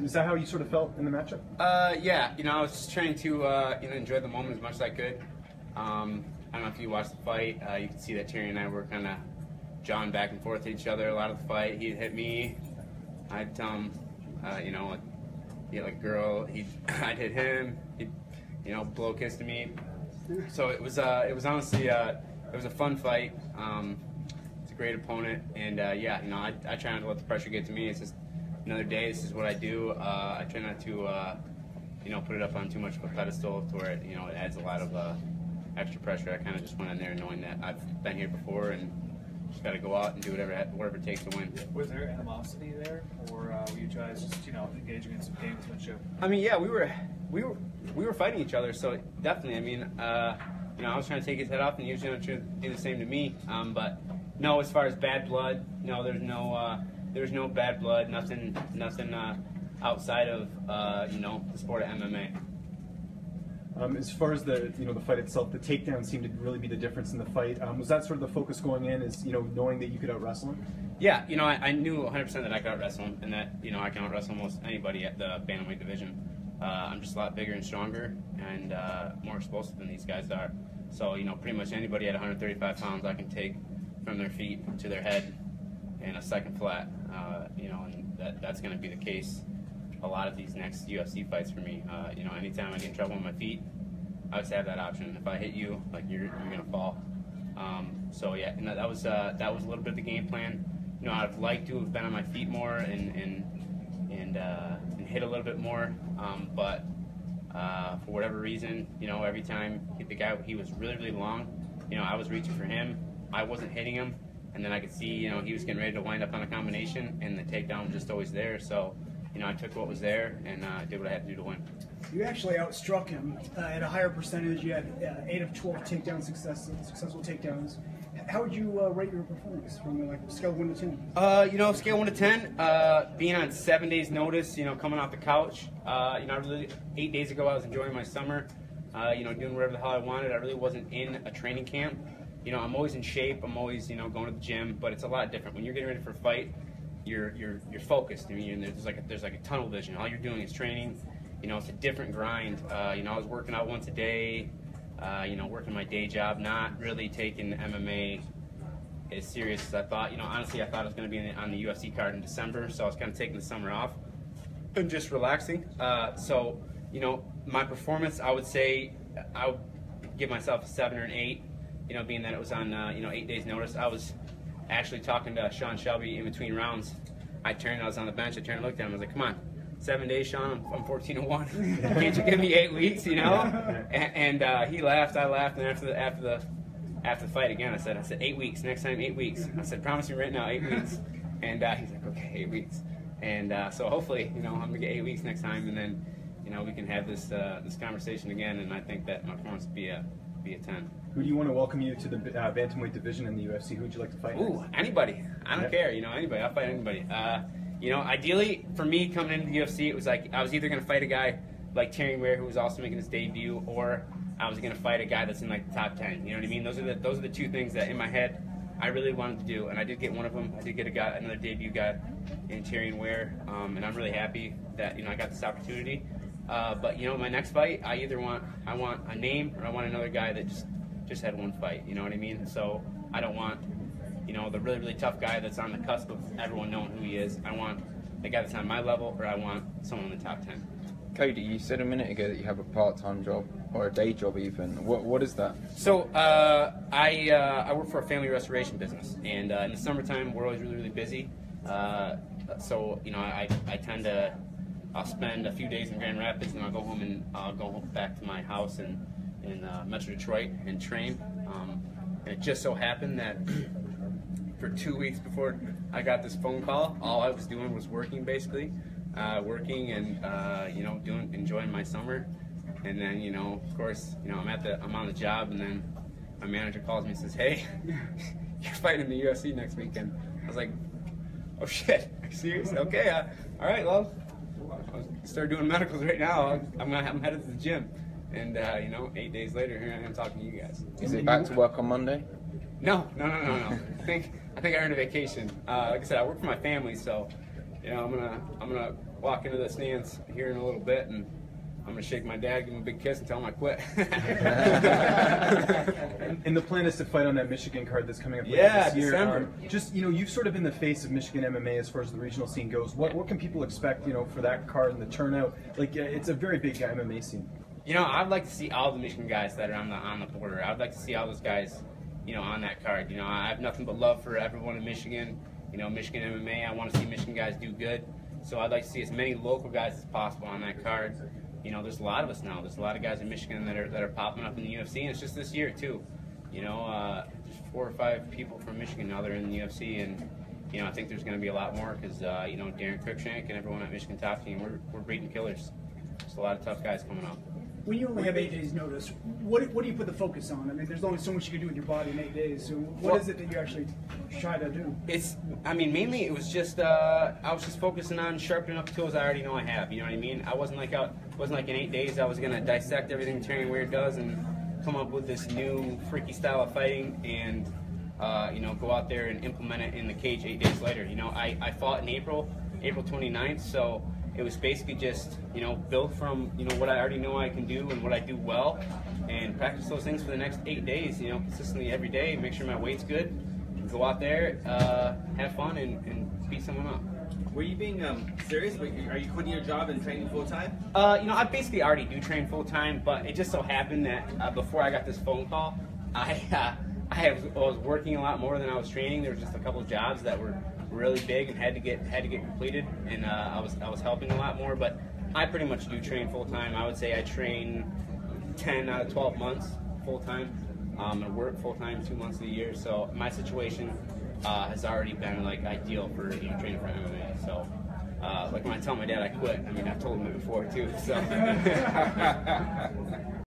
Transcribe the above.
Is that how you sort of felt in the matchup? Yeah, I was just trying to enjoy the moment as much as I could. I don't know if you watched the fight. You can see that Terry and I were kind of jawing back and forth at each other a lot of the fight. He'd hit me. I'd tell him, he had like a girl. I'd hit him. He'd, blow kiss to me. So it was honestly, it was a fun fight. It's a great opponent, and I try not to let the pressure get to me. It's just another day. This is what I do. I try not to, put it up on too much of a pedestal to where it adds a lot of extra pressure. I kind of just went in there knowing that I've been here before and just got to go out and do whatever it takes to win. Was there animosity there, or were you guys just engaging in some gamesmanship? I mean, yeah, we were fighting each other, so definitely. I mean, I was trying to take his head off, and he was trying to do the same to me. But no, as far as bad blood, no, there's no bad blood, nothing outside of the sport of MMA. As far as the the fight itself, the takedown seemed to really be the difference in the fight. Was that sort of the focus going in? Is knowing that you could out wrestle him? Yeah, I knew 100% that I could out wrestle him, and that I can out wrestle almost anybody at the bantamweight division. I'm just a lot bigger and stronger and more explosive than these guys are. So pretty much anybody at 135 pounds I can take from their feet to their head in a second flat. And that's going to be the case a lot of these next UFC fights for me. Anytime I get in trouble on my feet, I always have that option. If I hit you, you're gonna fall. So yeah, that was a little bit of the game plan. I'd like to have been on my feet more and hit a little bit more, but for whatever reason, every time the guy, he was really long. I was reaching for him, I wasn't hitting him, and then I could see he was getting ready to wind up on a combination, and the takedown was just always there. So I took what was there and did what I had to do to win. You actually outstruck him at a higher percentage. You had 8 of 12 successful takedowns. How would you rate your performance from scale of 1 to 10? Scale 1 to 10, being on 7 days notice, coming off the couch. 8 days ago I was enjoying my summer, doing whatever the hell I wanted. I really wasn't in a training camp. I'm always in shape. I'm always, going to the gym, but it's a lot different. When you're getting ready for a fight, you're focused. I mean, there's like a tunnel vision. All you're doing is training. It's a different grind. I was working out once a day, working my day job, not really taking MMA as serious as I thought. Honestly, I thought I was going to be on the UFC card in December, so I was kind of taking the summer off and just relaxing. So, my performance, I would say, I would give myself a 7 or an 8, being that it was on, 8 days notice. I was actually talking to Sean Shelby in between rounds. I was on the bench, I turned and looked at him, I was like, come on, 7 days, Sean, I'm 14-1. Can't you give me 8 weeks, And he laughed, I laughed, and after the fight again, I said 8 weeks, next time 8 weeks. I said, promise me right now, 8 weeks. And he's like, okay, 8 weeks. And so hopefully, I'm gonna get 8 weeks next time, and then, we can have this conversation again, and I think that my performance would be a 10. Who do you want to welcome you to the bantamweight division in the UFC? Who would you like to fight next? Anybody. I don't care. Anybody. I'll fight anybody. Ideally for me coming into the UFC, it was like I was either going to fight a guy like Terry Ware, who was also making his debut, or I was going to fight a guy that's in the top 10. You know what I mean? Those are the two things that in my head I really wanted to do, and I did get one of them. I did get another debut guy in Terry Ware, and I'm really happy that I got this opportunity. But my next fight, I want a name or I want another guy that just had one fight. You know what I mean? So I don't want the really tough guy that's on the cusp of everyone knowing who he is. I want the guy that's on my level, or I want someone in the top 10. Cody, you said a minute ago that you have a part-time job or a day job even. What is that? So I work for a family restoration business, and in the summertime we're always really busy. So I tend to. I'll spend a few days in Grand Rapids, and I'll go home and I'll go back to my house in Metro Detroit and train. And it just so happened that for 2 weeks before I got this phone call, all I was doing was working, basically, working and enjoying my summer. And then of course I'm on the job, and then my manager calls me and says, "Hey, you're fighting in the UFC next weekend." I was like, "Oh shit, are you serious? Okay, all right, well." I started doing medicals right now. I'm headed to the gym, and 8 days later, here I am talking to you guys. Is it back to work on Monday? No. I think I earned a vacation. Like I said, I work for my family, so I'm gonna walk into the stands here in a little bit, and I'm gonna shake my dad, give him a big kiss, and tell him I quit. And the plan is to fight on that Michigan card that's coming up later Yeah, this year. December. Just you've sort of been the face of Michigan MMA as far as the regional scene goes. What can people expect for that card and the turnout? Like it's a very big MMA scene. I'd like to see all the Michigan guys that are on the border. I'd like to see all those guys, on that card. I have nothing but love for everyone in Michigan. Michigan MMA. I want to see Michigan guys do good. So I'd like to see as many local guys as possible on that card. There's a lot of us now. There's a lot of guys in Michigan that are popping up in the UFC, and it's just this year too. There's 4 or 5 people from Michigan now that are in the UFC, and I think there's going to be a lot more because Darren Cruikshank and everyone at Michigan Top Team, we're breeding killers. There's a lot of tough guys coming up. When you only have 8 days notice, what do you put the focus on? I mean, there's only so much you can do with your body in 8 days. So what is it that you actually try to do? Mainly it was just I was just focusing on sharpening up the tools I already know I have. You know what I mean? I wasn't like in 8 days I was gonna dissect everything Terry Weir does and come up with this new freaky style of fighting and go out there and implement it in the cage 8 days later. I fought in April 29th, so it was basically just, build from, what I already know I can do and what I do well and practice those things for the next 8 days, consistently every day, make sure my weight's good, and go out there, have fun, and beat someone up. Were you being serious? Are you quitting your job and training full-time? I basically already do train full-time, but it just so happened that before I got this phone call, I was working a lot more than I was training. There was just a couple of jobs that were really big and had to get completed, and I was helping a lot more. But I pretty much do train full time. I would say I train 10 out of 12 months full time, and work full time 2 months of the year. So my situation has already been like ideal for training for MMA. So like when I tell my dad I quit, I've told him it before too. So.